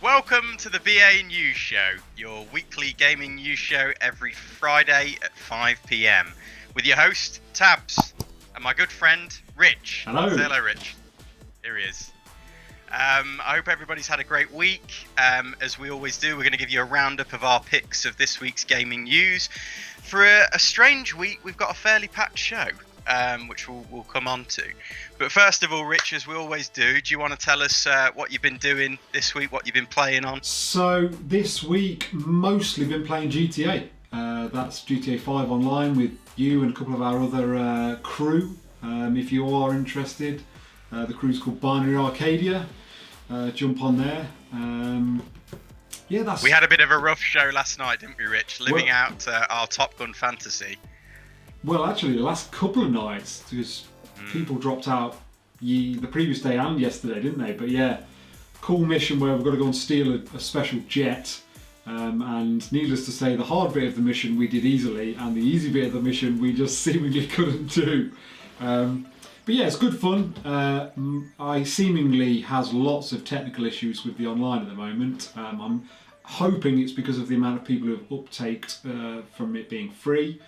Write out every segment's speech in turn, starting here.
Welcome to the BA News Show, your weekly gaming news show every Friday at 5 p.m. with your host, Tabs, and my good friend, Rich. Hello. Say hello, Rich. Here he is. I hope everybody's had a great week. As we always do, we're going to give you a roundup of our picks of this week's gaming news. For a strange week, we've got a fairly packed show, which we'll come on to. But first of all, Rich, as we always do you want to tell us what you've been doing this week, what you've been playing on? So this week, mostly been playing GTA. That's GTA 5 online with you and a couple of our other crew. If you are interested, the crew's called BArcadians. Jump on there. We had a bit of a rough show last night, didn't we, Rich? Living out our Top Gun fantasy. Well, actually, the last couple of nights, because people dropped out the previous day and yesterday, didn't they? But yeah, cool mission where we've got to go and steal a special jet. And needless to say, the hard bit of the mission we did easily, and the easy bit of the mission we just seemingly couldn't do. But yeah, it's good fun. I seemingly has lots of technical issues with the online at the moment. I'm hoping it's because of the amount of people who have uptaked from it being free.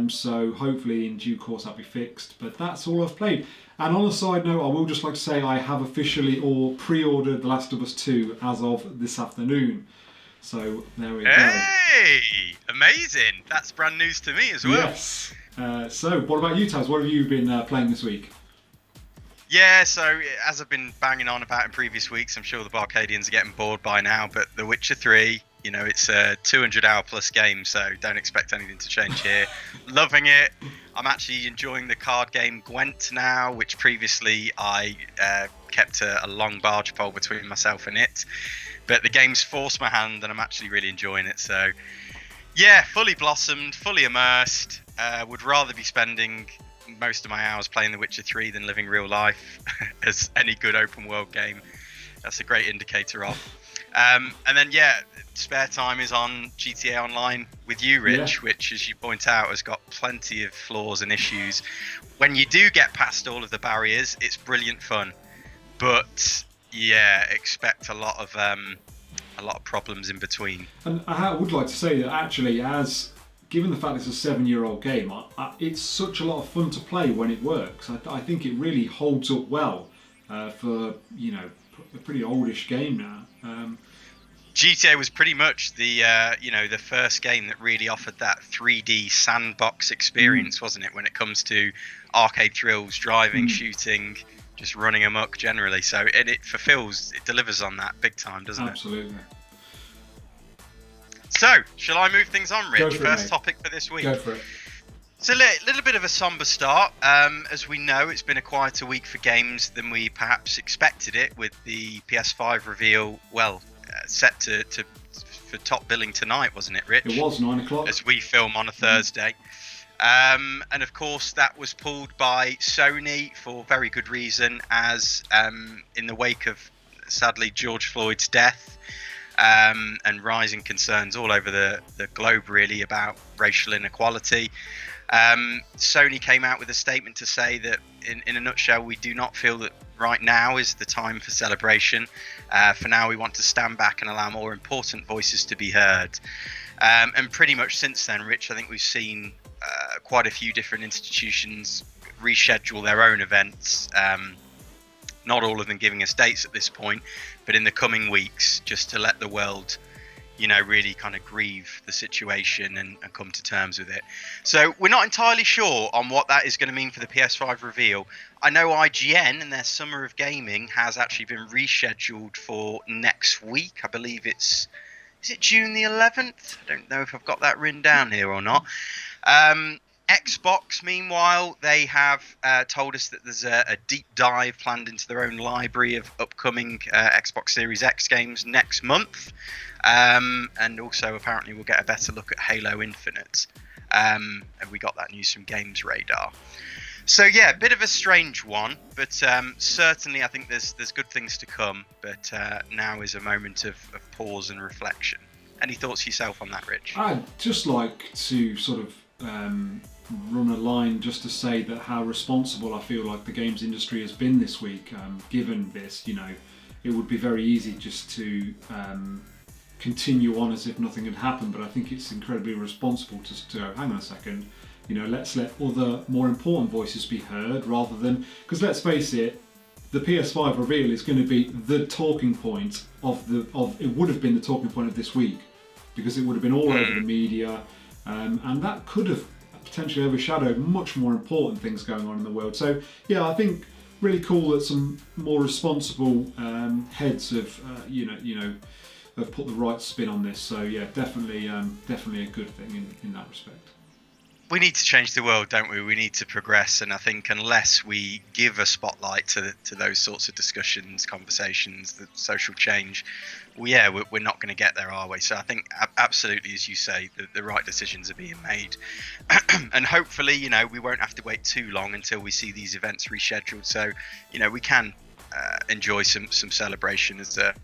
So hopefully in due course that'll be fixed. But that's all I've played. And on a side note, I will just like to say I have officially pre-ordered The Last of Us 2 as of this afternoon. So there we go. Hey! Amazing! That's brand news to me as well. Yes. So what about you, Taz? What have you been playing this week? Yeah, so as I've been banging on about in previous weeks, I'm sure the Barcadians are getting bored by now, but The Witcher 3, you know, it's a 200-hour plus game, so don't expect anything to change here. Loving it. I'm actually enjoying the card game Gwent now, which previously I kept a long barge pole between myself and it. But the game's forced my hand, and I'm actually really enjoying it. So, yeah, fully blossomed, fully immersed. Would rather be spending most of my hours playing The Witcher 3 than living real life, as any good open world game. That's a great indicator of. And then, yeah, spare time is on GTA Online with you, Rich, which, as you point out, has got plenty of flaws and issues. When you do get past all of the barriers, it's brilliant fun. But, yeah, expect a lot of problems in between. And I would like to say that actually, given the fact it's a 7-year-old game, it's such a lot of fun to play when it works. I think it really holds up well for, you know, a pretty oldish game now. GTA was pretty much the first game that really offered that 3D sandbox experience, wasn't it? When it comes to arcade thrills, driving, shooting, just running amok generally. So it delivers on that big time, doesn't it? Absolutely. So, shall I move things on, Rich? Go for it, First mate. topic for this week. Go for it. So, a little bit of a somber start. As we know, it's been a quieter week for games than we perhaps expected it, with the PS5 reveal, set for top billing tonight, wasn't it, Rich? It was 9 o'clock. As we film on a Thursday. And of course, that was pulled by Sony for very good reason, as in the wake of, sadly, George Floyd's death, and rising concerns all over the globe, really, about racial inequality. Sony came out with a statement to say that, in a nutshell, we do not feel that right now is the time for celebration. For now, we want to stand back and allow more important voices to be heard. And pretty much since then, Rich, I think we've seen quite a few different institutions reschedule their own events. Not all of them giving us dates at this point, but in the coming weeks, just to let the world, you know, really kind of grieve the situation and come to terms with it. So we're not entirely sure on what that is going to mean for the PS5 reveal. I know IGN and their Summer of Gaming has actually been rescheduled for next week. I believe is it June the 11th? I don't know if I've got that written down here or not. Xbox, meanwhile, they have told us that there's a deep dive planned into their own library of upcoming Xbox Series X games next month. And also, apparently, we'll get a better look at Halo Infinite. And we got that news from Games Radar. So, yeah, a bit of a strange one, but certainly I think there's good things to come. But now is a moment of pause and reflection. Any thoughts yourself on that, Rich? I'd just like to sort of run a line just to say that how responsible I feel like the games industry has been this week, given this, you know, it would be very easy just to continue on as if nothing had happened. But I think it's incredibly responsible to go, hang on a second, let's let other more important voices be heard rather than, because let's face it, the PS5 reveal is going to be the talking point it would have been the talking point of this week, because it would have been all over the media, and that could have potentially overshadowed much more important things going on in the world. So yeah, I think really cool that some more responsible heads have have put the right spin on this. So yeah, definitely a good thing in that respect. We need to change the world, don't we? We need to progress, and I think unless we give a spotlight to those sorts of discussions, conversations, the social change, we're not going to get there, are we? So I think absolutely, as you say, the right decisions are being made, and hopefully, we won't have to wait too long until we see these events rescheduled. So we can enjoy some celebration as a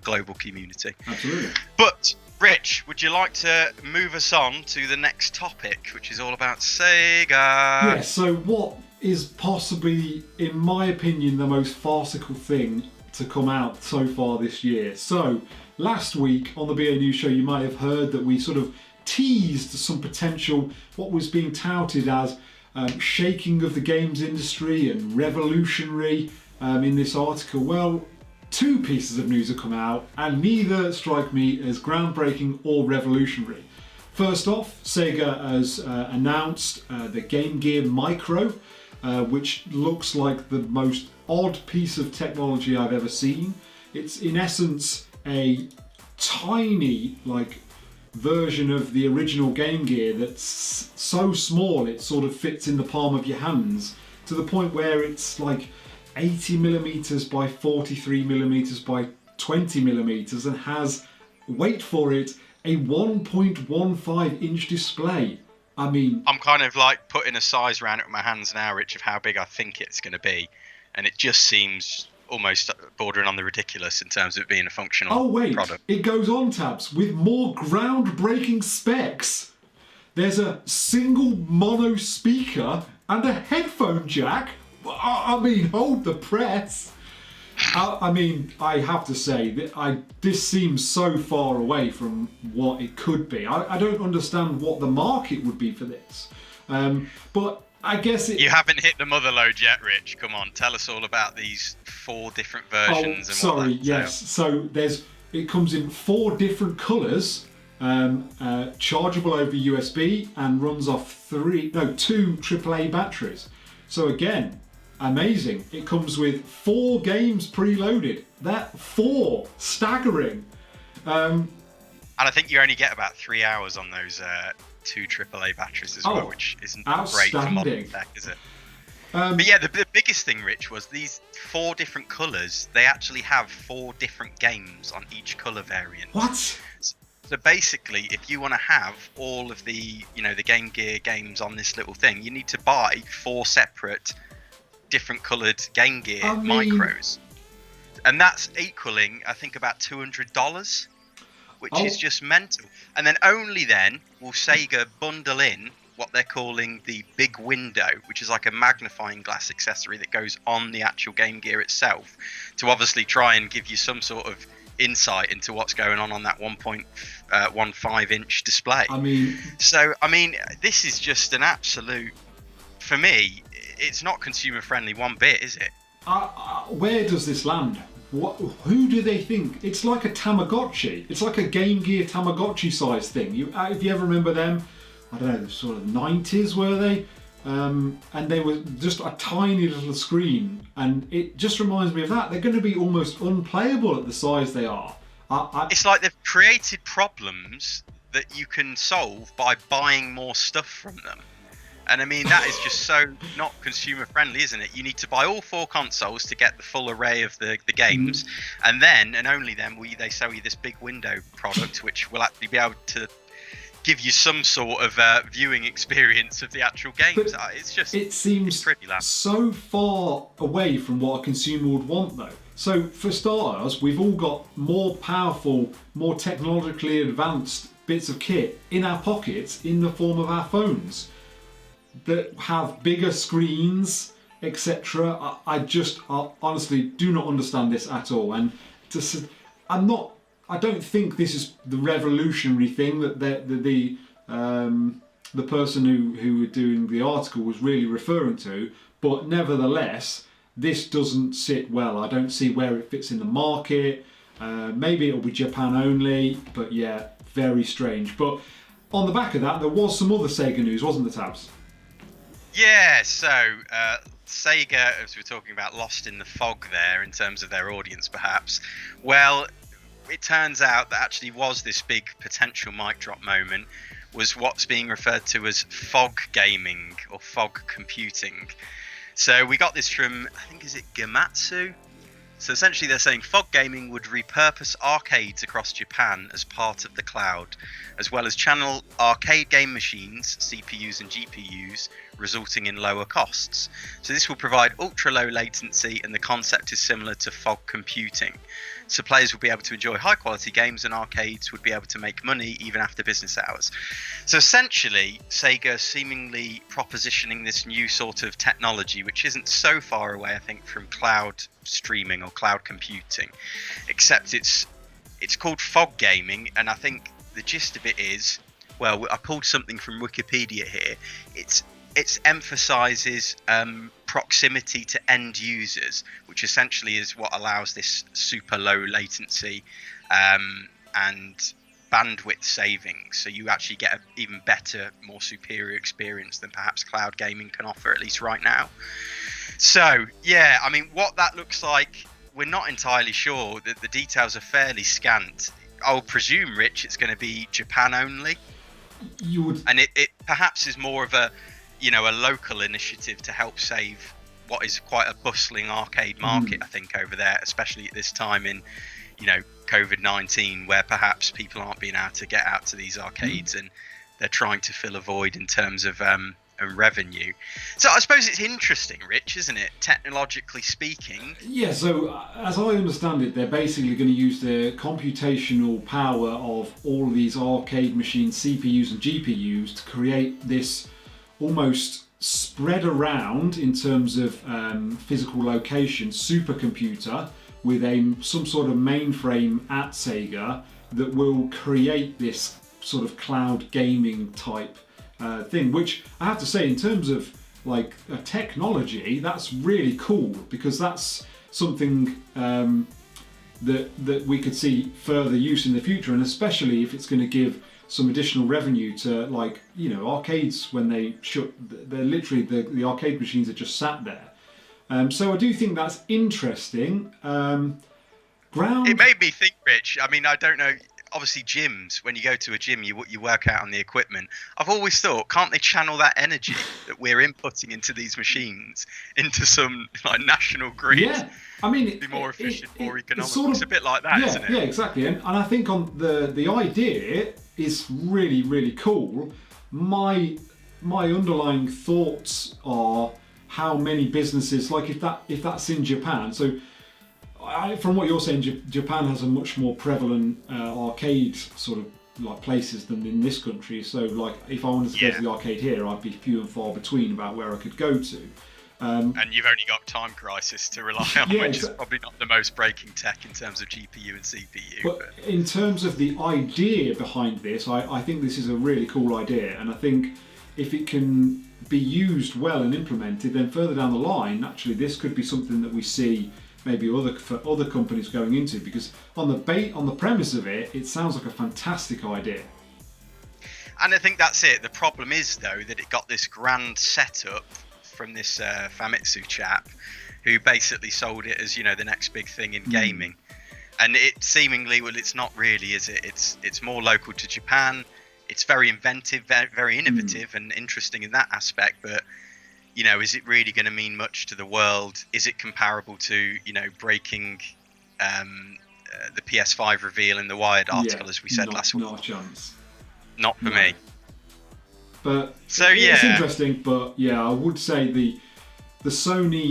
global community. Absolutely. But Rich, would you like to move us on to the next topic, which is all about Sega? Yes, so what is possibly, in my opinion, the most farcical thing to come out so far this year. So, last week on the BA News Show, you might have heard that we sort of teased some potential, what was being touted as shaking of the games industry and revolutionary in this article. Well, two pieces of news have come out, and neither strike me as groundbreaking or revolutionary. First off, Sega has announced the Game Gear Micro, which looks like the most odd piece of technology I've ever seen. It's in essence a tiny version of the original Game Gear that's so small it sort of fits in the palm of your hands, to the point where it's like 80mm by 43mm by 20mm and has, wait for it, a 1.15 inch display. I mean, I'm kind of putting a size around it with my hands now, Rich, of how big I think it's going to be, and it just seems almost bordering on the ridiculous in terms of it being a functional product. It goes on, Tabs, with more groundbreaking specs. There's a single mono speaker and a headphone jack. I mean, hold the press. I have to say that this seems so far away from what it could be. I don't understand what the market would be for this. But I guess you haven't hit the mother load yet, Rich. Come on, tell us all about these 4 different versions. Yes. So it comes in 4 different colours, chargeable over USB, and runs off 2 AAA batteries. So again, amazing. It comes with 4 games preloaded. That 4, staggering. And I think you only get about 3 hours on those 2 AAA batteries as well, which isn't great for modern tech, is it? But yeah, the biggest thing, Rich, was these 4 different colours. They actually have 4 different games on each colour variant. What? So basically, if you want to have all of the Game Gear games on this little thing, you need to buy 4 separate different coloured Game Gear micros, and that's equaling, I think, about $200, which is just mental. And then only then will Sega bundle in what they're calling the big window, which is like a magnifying glass accessory that goes on the actual Game Gear itself, to obviously try and give you some sort of insight into what's going on that 1.15 inch display. This is just an absolute, for me, it's not consumer friendly one bit, is it? Where does this land? Who do they think? It's like a Tamagotchi. It's like a Game Gear Tamagotchi size thing. If you ever remember them, I don't know, sort of 90s were they? And they were just a tiny little screen, and it just reminds me of that. They're going to be almost unplayable at the size they are. It's like they've created problems that you can solve by buying more stuff from them. And I mean, that is just so not consumer friendly, isn't it? You need to buy all 4 consoles to get the full array of the games, and then, and only then, they sell you this big window product, which will actually be able to give you some sort of viewing experience of the actual games. It seems pretty so far away from what a consumer would want, though. So for starters, we've all got more powerful, more technologically advanced bits of kit in our pockets in the form of our phones that have bigger screens, etc. I honestly do not understand this at all, and I don't think this is the revolutionary thing that the person who were doing the article was really referring to. But nevertheless, this doesn't sit well. I don't see where it fits in the market. Maybe it'll be Japan only, but yeah, very strange. But on the back of that, there was some other Sega news, wasn't there, Tabs? Yeah, so Sega, as we're talking about, lost in the fog there in terms of their audience, perhaps. Well, it turns out that actually was this big potential mic drop moment, was what's being referred to as fog gaming or fog computing. So we got this from, I think, is it Gamatsu? So essentially they're saying fog gaming would repurpose arcades across Japan as part of the cloud, as well as channel arcade game machines, CPUs and GPUs, resulting in lower costs. So this will provide ultra low latency, and the concept is similar to fog computing. So players will be able to enjoy high quality games, and arcades would be able to make money even after business hours. So essentially, Sega seemingly propositioning this new sort of technology, which isn't so far away, I think, from cloud streaming or cloud computing, except it's called fog gaming, and I think the gist of it is, well, I pulled something from Wikipedia here. It emphasizes proximity to end users, which essentially is what allows this super low latency and bandwidth savings. So you actually get an even better, more superior experience than perhaps cloud gaming can offer, at least right now. So, yeah, I mean, what that looks like, we're not entirely sure. The details are fairly scant. I'll presume, Rich, it's going to be Japan only. You would... And it perhaps is more of a local initiative to help save what is quite a bustling arcade market, I think, over there, especially at this time in, COVID-19, where perhaps people aren't being able to get out to these arcades and they're trying to fill a void in terms of revenue. So I suppose it's interesting, Rich, isn't it, technologically speaking? Yeah, so as I understand it, they're basically going to use the computational power of all of these arcade machines, CPUs and GPUs, to create this almost spread around in terms of physical location supercomputer with some sort of mainframe at Sega that will create this sort of cloud gaming type thing, which I have to say, in terms of like technology, that's really cool, because that's something that we could see further use in the future, and especially if it's going to give some additional revenue to, arcades when they shut. They're literally the arcade machines are just sat there. So I do think that's interesting. It made me think, Rich. I mean, I don't know. Obviously, gyms. When you go to a gym, you work out on the equipment. I've always thought, can't they channel that energy that we're inputting into these machines into some national grid? Yeah, I mean, it'd be more efficient, more economical. Sort of, it's a bit like that, isn't it? Yeah, exactly. And I think on the idea is really, really cool. My underlying thoughts are how many businesses, like if that's in Japan. So from what you're saying, Japan has a much more prevalent arcade sort of like places than in this country. So like if I wanted to go to the arcade here, I'd be few and far between about where I could go to. And you've only got Time Crisis to rely on, which is probably not the most breaking tech in terms of GPU and CPU. But in terms of the idea behind this, I think this is a really cool idea. And I think if it can be used well and implemented, then further down the line, actually, this could be something that we see maybe for other companies going into, because on the premise of it, it sounds like a fantastic idea. And I think that's it. The problem is, though, that it got this grand setup from this Famitsu chap, who basically sold it as the next big thing in gaming. And it seemingly, well, it's not really, is it? It's more local to Japan. It's very inventive, very innovative and interesting in that aspect, but is it really going to mean much to the world? Is it comparable to breaking the PS5 reveal in the Wired article, as we said last week? Not a chance. Not for me. But so it's interesting. But yeah, I would say the Sega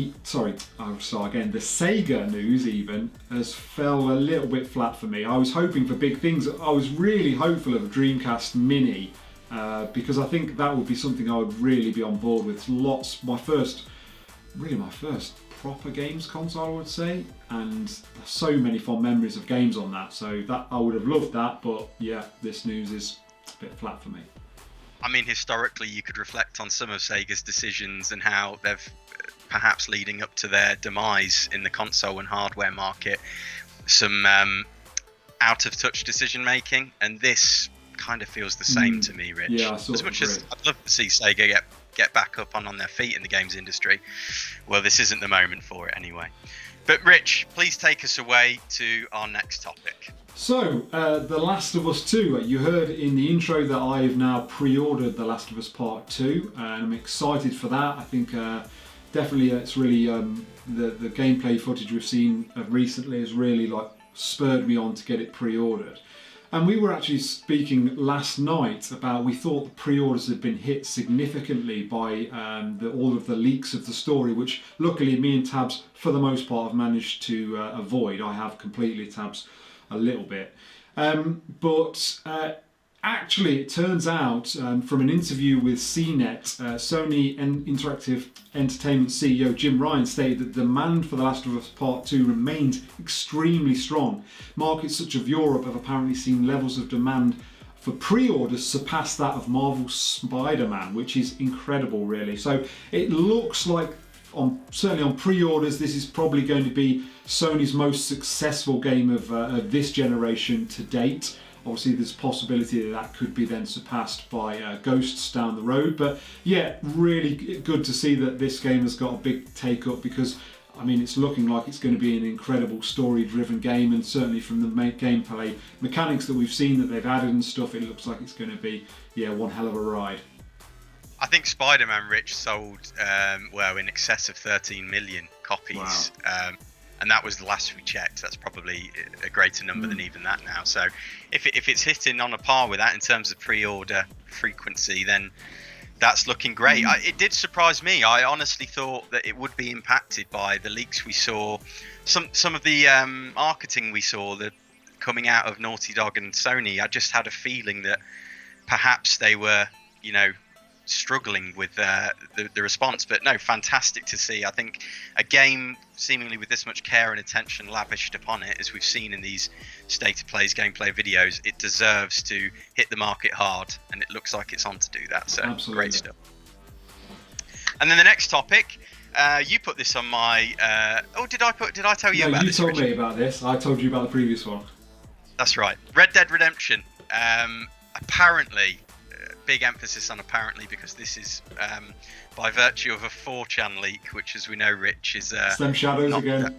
news even has fell a little bit flat for me. I was hoping for big things. I was really hopeful of a Dreamcast Mini, because I think that would be something I would really be on board with. My first really my first proper games console, I would say, and so many fond memories of games on that. So that I would have loved that, but yeah, this news is a bit flat for me. I mean, historically, you could reflect on some of Sega's decisions and how they've perhaps leading up to their demise in the console and hardware market, some out of touch decision making, and this kind of feels the same to me, Rich. Yeah, as much as I'd love to see Sega get back up on their feet in the games industry, well, this isn't the moment for it anyway. But Rich, please take us away to our next topic. So, The Last of Us 2. You heard in the intro that I've now pre-ordered The Last of Us Part 2, and I'm excited for that. I think definitely it's really the gameplay footage we've seen recently has really like spurred me on to get it pre-ordered. And we were actually speaking last night about, we thought the pre-orders had been hit significantly by all of the leaks of the story, which luckily me and Tabs for the most part have managed to avoid. I have completely, Tabs a little bit. Actually, it turns out from an interview with CNET, Sony Interactive Entertainment CEO Jim Ryan stated that demand for The Last of Us Part 2 remained extremely strong. Markets such as Europe have apparently seen levels of demand for pre-orders surpass that of Marvel's Spider-Man, which is incredible, really. So it looks like, certainly on pre-orders, this is probably going to be Sony's most successful game of this generation to date. Obviously, there's a possibility that could be then surpassed by Ghosts down the road. But yeah, really good to see that this game has got a big take-up, because, I mean, it's looking like it's going to be an incredible story-driven game, and certainly from the gameplay mechanics that we've seen that they've added and stuff, it looks like it's going to be, one hell of a ride. I think Spider-Man, Rich, sold in excess of 13 million copies. Wow. And that was the last we checked. That's probably a greater number than even that now. So if it's hitting on a par with that in terms of pre-order frequency, then that's looking great. It did surprise me. I honestly thought that it would be impacted by the leaks we saw, some of the marketing we saw coming out of Naughty Dog and Sony. I just had a feeling that perhaps they were, struggling with the response. But no, fantastic to see. I think a game seemingly with this much care and attention lavished upon it, as we've seen in these state of plays gameplay videos, it deserves to hit the market hard, and it looks like it's on to do that. So absolutely. Great stuff. And then the next topic, you put this on my did I tell you about this? No, you told me about this. I told you about the previous one. That's right. Red Dead Redemption. Apparently, big emphasis on apparently, because this is by virtue of a 4chan leak, which, as we know, Rich, is Stem Shadows again.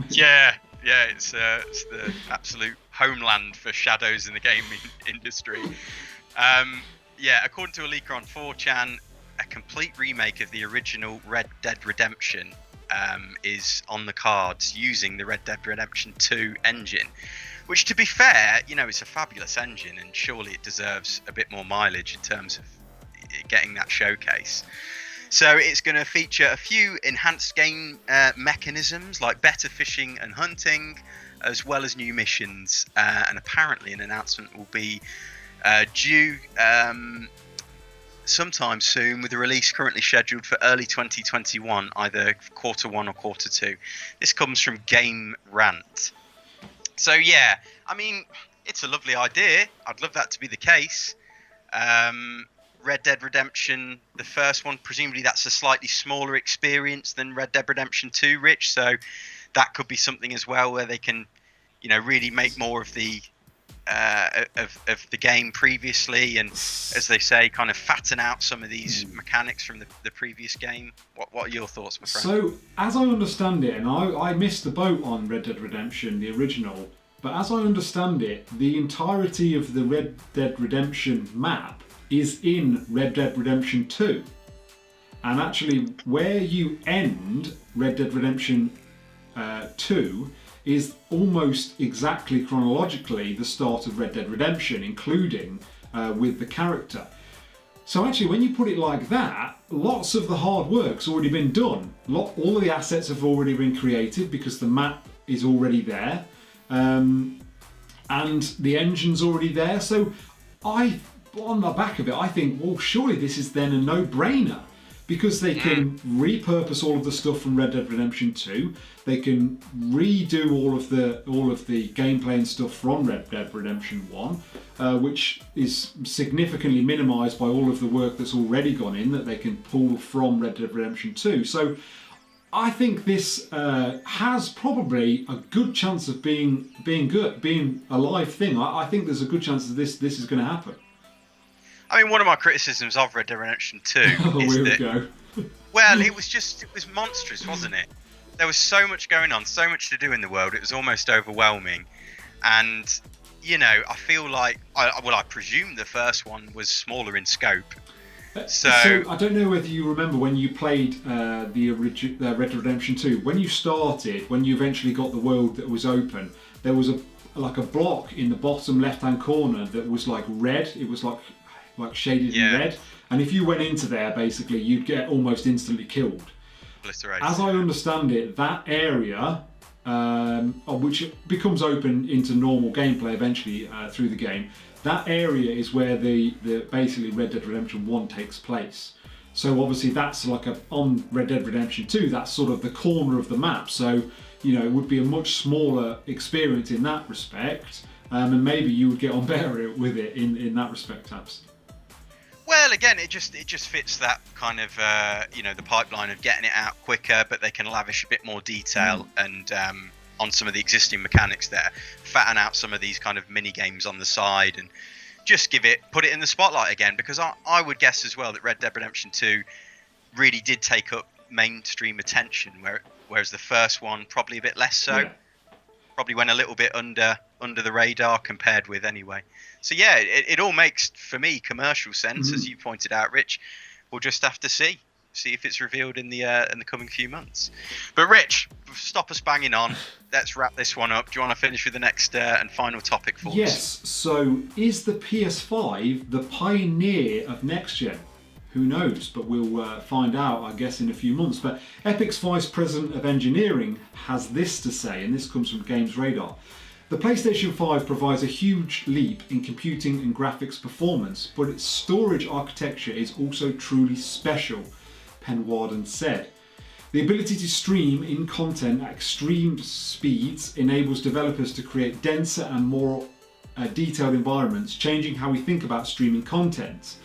Yeah, it's the absolute homeland for shadows in the gaming industry. According to a leaker on 4chan, a complete remake of the original Red Dead Redemption is on the cards using the Red Dead Redemption 2 engine. Which, to be fair, it's a fabulous engine, and surely it deserves a bit more mileage in terms of getting that showcase. So it's going to feature a few enhanced game mechanisms, like better fishing and hunting, as well as new missions. And apparently an announcement will be due sometime soon, with a release currently scheduled for early 2021, either Q1 or Q2. This comes from Game Rant. So yeah, I mean, it's a lovely idea. I'd love that to be the case. Red Dead Redemption, the first one, presumably that's a slightly smaller experience than Red Dead Redemption 2, Rich. So that could be something as well where they can, really make more of the game previously, and, as they say, kind of fatten out some of these mechanics from the previous game. What are your thoughts, my friend? So, as I understand it, and I missed the boat on Red Dead Redemption, the original, but as I understand it, the entirety of the Red Dead Redemption map is in Red Dead Redemption 2. And actually, where you end Red Dead Redemption 2 is almost exactly chronologically the start of Red Dead Redemption, including with the character. So actually, when you put it like that, lots of the hard work's already been done. All of the assets have already been created because the map is already there, and the engine's already there. So on the back of it, I think, well, surely this is then a no-brainer, because they can repurpose all of the stuff from Red Dead Redemption 2. They can redo all of the gameplay and stuff from Red Dead Redemption 1, which is significantly minimised by all of the work that's already gone in that they can pull from Red Dead Redemption 2. So I think this has probably a good chance of being good, being a live thing. I think there's a good chance that this is going to happen. I mean, one of my criticisms of Red Dead Redemption 2 is here that, we go. well, it was monstrous, wasn't it? There was so much going on, so much to do in the world. It was almost overwhelming. And, you know, I feel like, I presume the first one was smaller in scope. So I don't know whether you remember when you played the Red Dead Redemption 2, when you started, when you eventually got the world that was open, there was a block in the bottom left-hand corner that was like red. It was like shaded in red, and if you went into there, basically you'd get almost instantly killed. As I understand it, that area, which becomes open into normal gameplay eventually through the game, that area is where the basically Red Dead Redemption 1 takes place. So obviously that's on Red Dead Redemption 2, that's sort of the corner of the map. So, you know, it would be a much smaller experience in that respect, and maybe you would get on better with it in that respect, perhaps. Well, again, it just fits that kind of the pipeline of getting it out quicker, but they can lavish a bit more detail and on some of the existing mechanics there, fatten out some of these kind of mini games on the side, and just put it in the spotlight again. Because I would guess as well that Red Dead Redemption 2 really did take up mainstream attention, whereas the first one probably a bit less so. Yeah. Probably went a little bit under the radar compared with anyway. So yeah, it all makes, for me, commercial sense, as you pointed out, Rich. We'll just have to see if it's revealed in the coming few months. But Rich, stop us banging on. Let's wrap this one up. Do you want to finish with the next and final topic for us? Yes. So is the PS5 the pioneer of next gen? Who knows? But we'll find out, I guess, in a few months. But Epic's Vice President of Engineering has this to say, and this comes from Games Radar. The PlayStation 5 provides a huge leap in computing and graphics performance, but its storage architecture is also truly special, Penwarden said. The ability to stream in content at extreme speeds enables developers to create denser and more detailed environments, changing how we think about streaming content.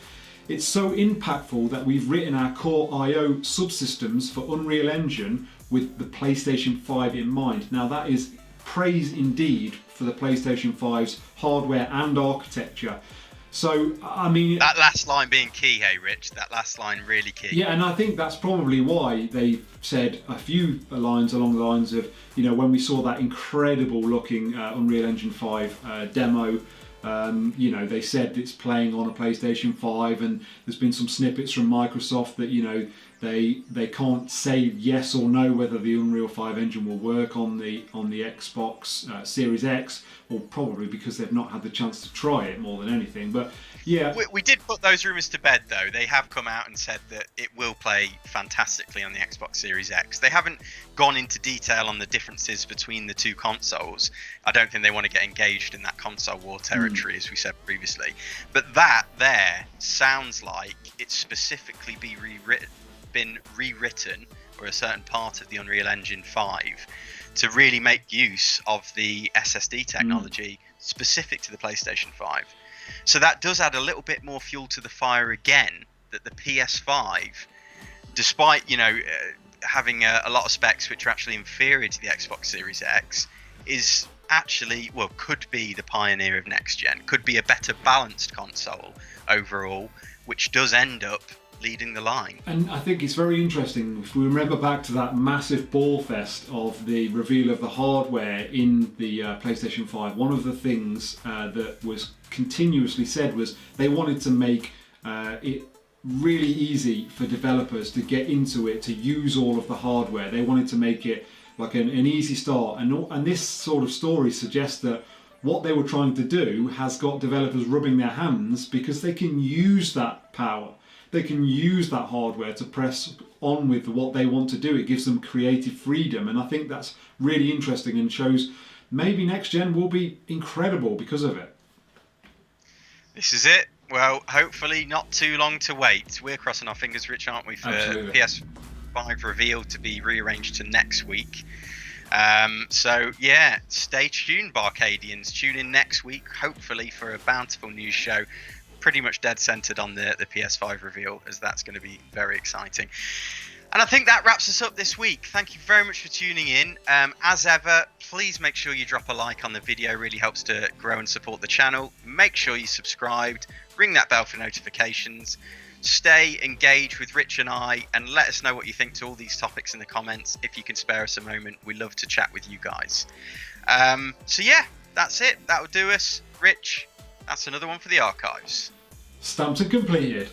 It's so impactful that we've written our Core I/O subsystems for Unreal Engine with the PlayStation 5 in mind. Now that is praise indeed for the PlayStation 5's hardware and architecture. So, I mean... That last line being key, hey Rich, that last line really key. Yeah, and I think that's probably why they said a few lines along the lines of, you know, when we saw that incredible looking Unreal Engine 5 demo, you know, they said it's playing on a PlayStation 5, and there's been some snippets from Microsoft that, you know, they can't say yes or no whether the Unreal 5 engine will work on the Xbox Series X, or probably because they've not had the chance to try it more than anything. But yeah, we did put those rumours to bed though. They have come out and said that it will play fantastically on the Xbox Series X. They haven't gone into detail on the differences between the two consoles. I don't think they want to get engaged in that console war territory, as we said previously. But that there sounds like it's specifically been rewritten, or a certain part of the Unreal Engine 5, to really make use of the SSD technology specific to the PlayStation 5. So that does add a little bit more fuel to the fire again, that the PS5, despite, you know, having a lot of specs which are actually inferior to the Xbox Series X, is actually, well, could be the pioneer of next gen, could be a better balanced console overall, which does end up leading the line. And I think it's very interesting, if we remember back to that massive ball fest of the reveal of the hardware in the PlayStation 5, one of the things that was continuously said was they wanted to make it really easy for developers to get into it, to use all of the hardware. They wanted to make it like an easy start, and this sort of story suggests that what they were trying to do has got developers rubbing their hands, because they can use that power. They can use that hardware to press on with what they want to do. It gives them creative freedom, and I think that's really interesting and shows maybe next gen will be incredible because of it. This is it. Well, hopefully not too long to wait. We're crossing our fingers, Rich, aren't we, for Absolutely. PS5 reveal to be rearranged to next week. So yeah, stay tuned, Barcadians. Tune in next week, hopefully, for a bountiful news show, pretty much dead centered on the PS5 reveal, as that's going to be very exciting. And I think that wraps us up this week. Thank you very much for tuning in. As ever, please make sure you drop a like on the video. It really helps to grow and support the channel. Make sure you subscribed. Ring that bell for notifications. Stay engaged with Rich and I, and let us know what you think to all these topics in the comments. If you can spare us a moment, we love to chat with you guys. So yeah, that's it. That will do us. Rich, that's another one for the archives. Stamped and completed.